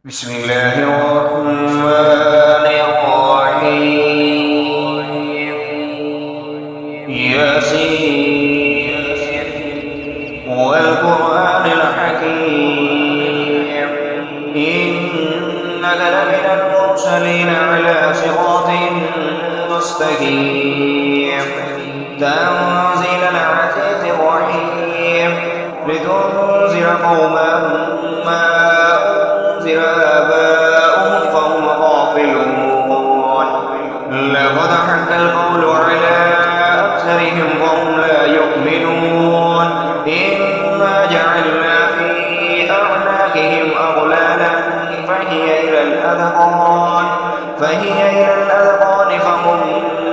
بسم الله الرحمن الرحيم. ياسين والقرآن الحكيم إنك لمن المرسلين على صراط مستقيم تنزيل العزيز الرحيم لتنذر قوما ما أنذر آباؤهم فهم غافلون لقد حق القول على أكثرهم وهم لا يؤمنون إنا جعلنا في أعناقهم أغلالا فهي إلى الأذقان فهم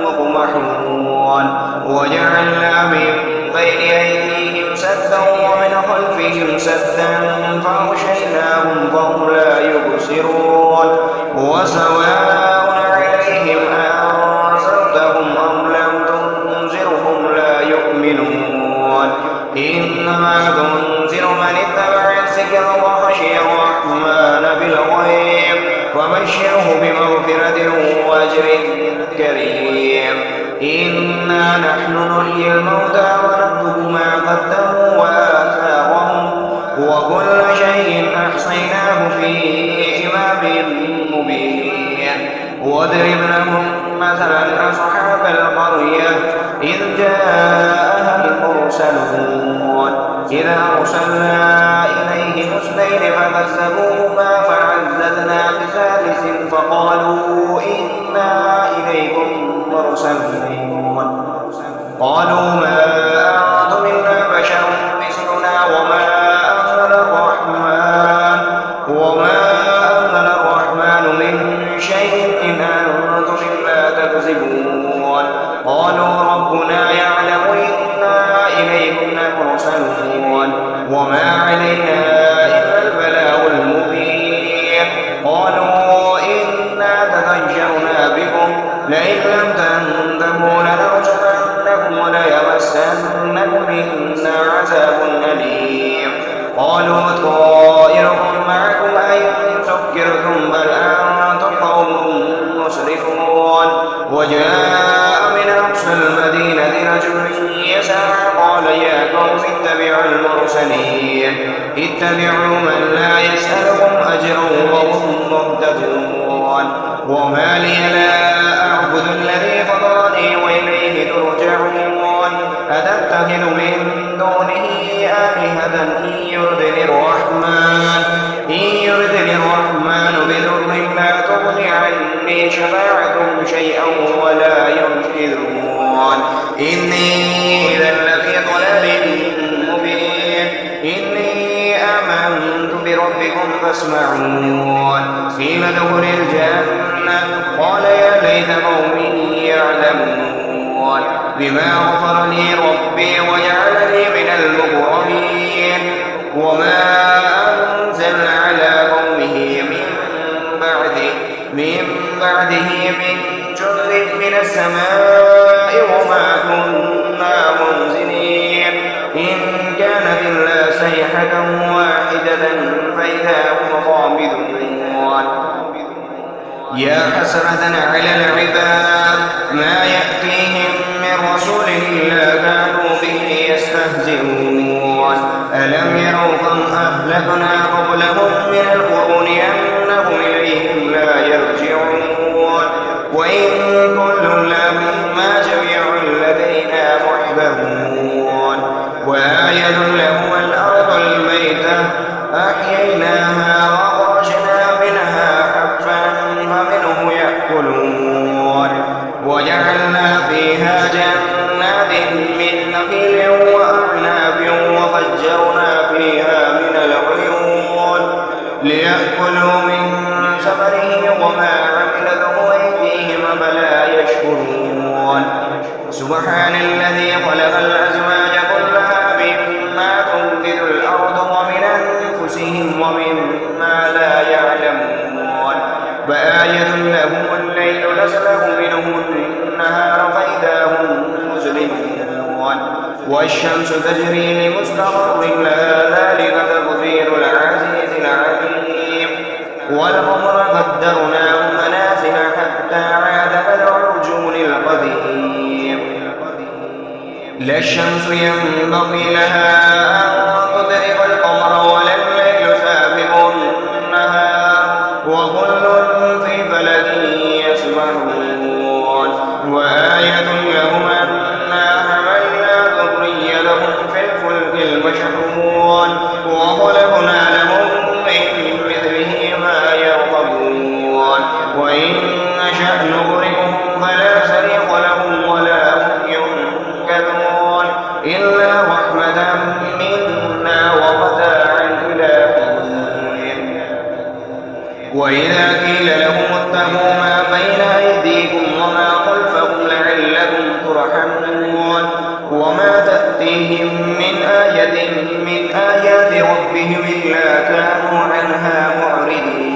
مقمحون وجعلنا من بين أيديهم سدا ومن خلفهم سدا فأغشيناهم فهم لا يبصرون وسواء عليهم أأنذرتهم أم لم تنذرهم لا يؤمنون إنما تنذر من اتبع الذكر وخشي الرحمن بالغيب وبشره بمغفرة وأجر كريم إنا نحن نحيي الموتى ونكتب ما قدموا وآثارهم وكل شيء أحصيناه في إمام مبين واضرب لهم مثلا أصحاب القرية إذ جاءها المرسلون إذا أرسلنا إليهم اثنين فكذبوهما فعززنا بثالث فقالوا إنا إليكم مرسلون قالوا ما أنتم إلا بشر مثلنا وما أنزل الرحمن من شيء إن أنتم إلا تكذبون قالوا ربنا يعلم إنا إليكم لمرسلون وما علينا إلا البلاغ المبين قالوا إنا تطيرنا بكم لئن لم تنتهوا لنرجمنكم وليمسنكم منا عذاب أليم قالوا طائركم معكم أئن ذكرتم بل أنتم قوم مسرفون وجاء من أقصى المدينة رجل يسعى قال يا قوم اتبعوا المرسلين اتبعوا من لا يسألكم أجرا وهم مهتدون وما لي لا أعبد الذي فطرني وإليه ترجعون أتتخذ من دونه آلهة إن يردني الرحمن بضر لا تغن عني شفاعتهم شيئا ولا ينقذون إني إذا لفي ضلال مبين إني آمنت بربكم فاسمعون قيل ادخل الجنة قال يا ليت قومي يعلمون بما غفر لي ربي وجعلني من المكرمين وما أنزلنا على قومه من بعده من جند من السماء وما كنا منزلين إن كانت إلا صيحة واحدة فإذا هم خامدون يا حسرة على العباد ما يأتيهم من رسول إلا كانوا به يستهزئون ألم يروا كم أهلكنا قبلهم من القرون أنهم إليهم لا يرجعون وإن كل لما جميع لدينا محضرون وآية لهم الأرض الميتة أحييناها وأخرجنا منها حبا فمنه يأكلون وجعلنا فيها جنات من نخيل وأعناب وفجرنا فيها من العيون ليأكلوا من ثمره وما عملته أيديهم أفلا يشكرون سبحان الذي خلق الأزواج كلها مما تنبت الأرض ومن أنفسهم ومما لا يعلمون وآية لهم الليل نسلخ منه النهار فإذا هم مظلمون والشمس تجري لمستقر لها ذلك تقدير العزيز العليم والقمر قدرناه منازل حتى عاد كالعرجون القديم لا الشمس ينبغي لها أن تدرك القمر ولا الليل سابق النهار وكل في فلك يسبحون وآية لهم أنا حملنا ذريتهم في الفلك المشحون وخلقنا لهم من مثله ما يركبون وإن نشأ نغرقهم فلا صريخ لهم ولا هم ينقذون إلا رحمة منا ومتاعا إلى حين وإذا قيل لهم اتقوا ما بين أيديكم وما خلفكم لعلكم ترحمون وما تأتيهم من آية من آيات ربهم إلا كانوا عنها معرضين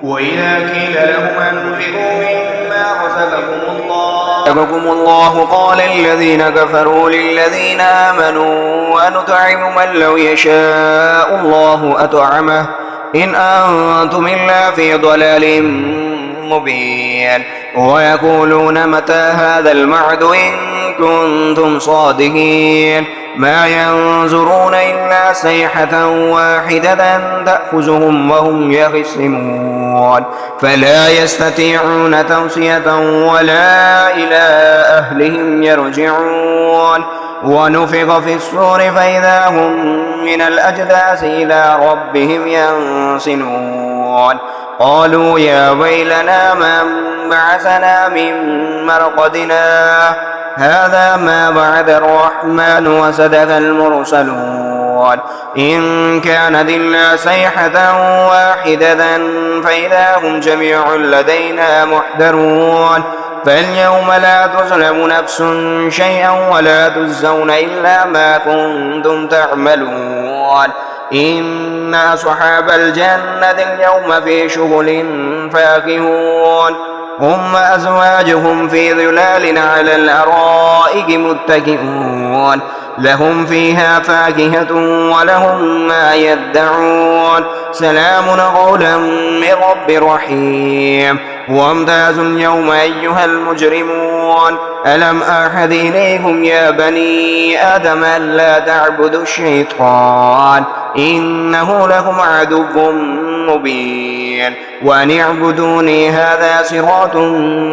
وإذا قيل لهم أنفقوا مما رزقكم الله قال الذين كفروا للذين آمنوا أنطعم من لو يشاء الله أطعمه إن أنتم إلا في ضلال مبين ويقولون متى هذا الموعد إن كنتم صادقين ما ينظرون إلا صيحة واحدة تأخذهم وهم يخصمون فلا يستطيعون توصية ولا إلى أهلهم يرجعون ونفخ في الصور فإذا هم من الأجداث إلى ربهم ينسلون قالوا يا ويلنا من بعثنا من مرقدنا هذا ما وعد الرحمن وصدق المرسلون إن كانت إلا صيحة واحدة فإذا هم جميع لدينا محضرون فاليوم لا تظلم نفس شيئا ولا تجزون إلا ما كنتم تعملون إن أصحاب الجنة اليوم في شغل فاكهون هم أزواجهم في ظلال على الأرائك متكئون لهم فيها فاكهة ولهم ما يدعون سلام قولا من رب رحيم وامتازوا اليوم أيها المجرمون ألم أعهد إليكم يا بني آدم ألا تعبدوا الشيطان إنه لكم عدو مبين وأن اعبدوني هذا صراط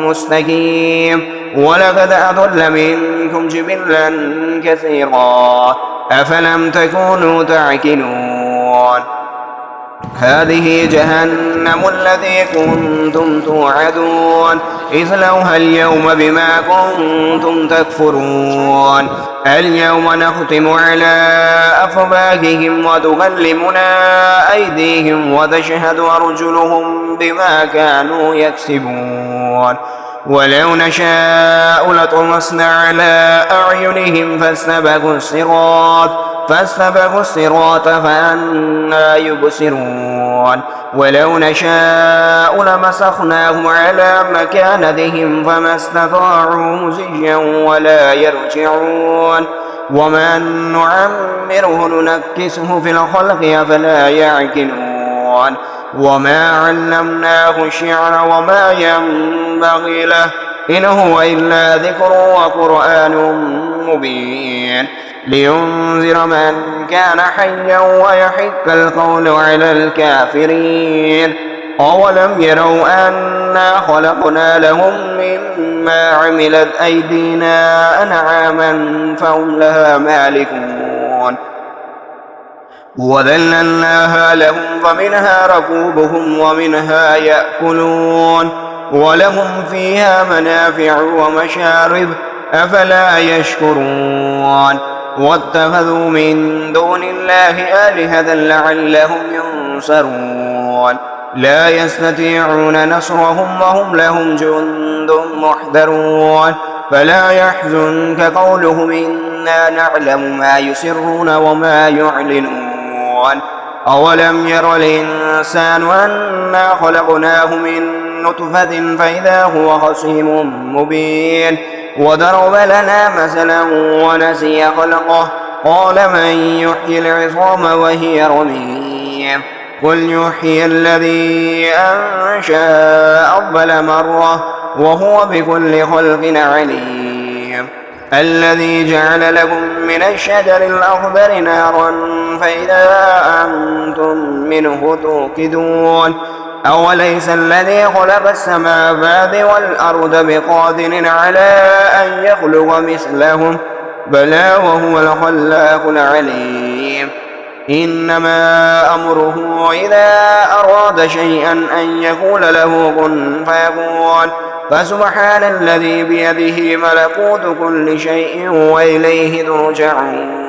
مستقيم ولقد أضل منكم جبلا كثيرا أفلم تكونوا تعقلون هذه جهنم التي كنتم توعدون اصلوها اليوم بما كنتم تكفرون اليوم نختم على أفواههم وتكلمنا أيديهم وتشهد أرجلهم بما كانوا يكسبون ولو نشاء لطمسنا على أعينهم فاستبقوا الصراط فأنى يبصرون ولو نشاء لمسخناهم على مكانتهم فما استطاعوا مزيا ولا يرجعون وما نعمره ننكسه في الخلق أفلا يعقلون وما علمناه الشعر وما ينبغي له إن هو إلا ذكر وقرآن مبين لينذر من كان حيا ويحق القول على الكافرين أولم يروا أنا خلقنا لهم مما عملت أيدينا أنعاما فهم لها مالكون وذللناها لهم فمنها ركوبهم ومنها يأكلون ولهم فيها منافع ومشارب أفلا يشكرون واتخذوا من دون الله آلهة لعلهم ينصرون لا يستطيعون نصرهم وهم لهم جند محضرون فلا يحزنك قولهم إنا نعلم ما يسرون وما يعلنون أولم ير الإنسان أنا خلقناه من نطفة فإذا هو خصيم مبين وضرب لنا مثلا ونسي خلقه قال من يحيي العظام وهي رميم قل يحيي الذي أنشأ أول مرة وهو بكل خلق عليم الذي جعل لكم من الشجر الأخضر نارا فإذا أنتم منه توقدون أوليس الذي خلق السماوات والأرض بقادر على أن يخلق مثلهم بلى وهو الخلاق العليم إنما أمره إذا أراد شيئا أن يقول له كن فيكون فسبحان الذي بيده ملكوت كل شيء وإليه ترجعون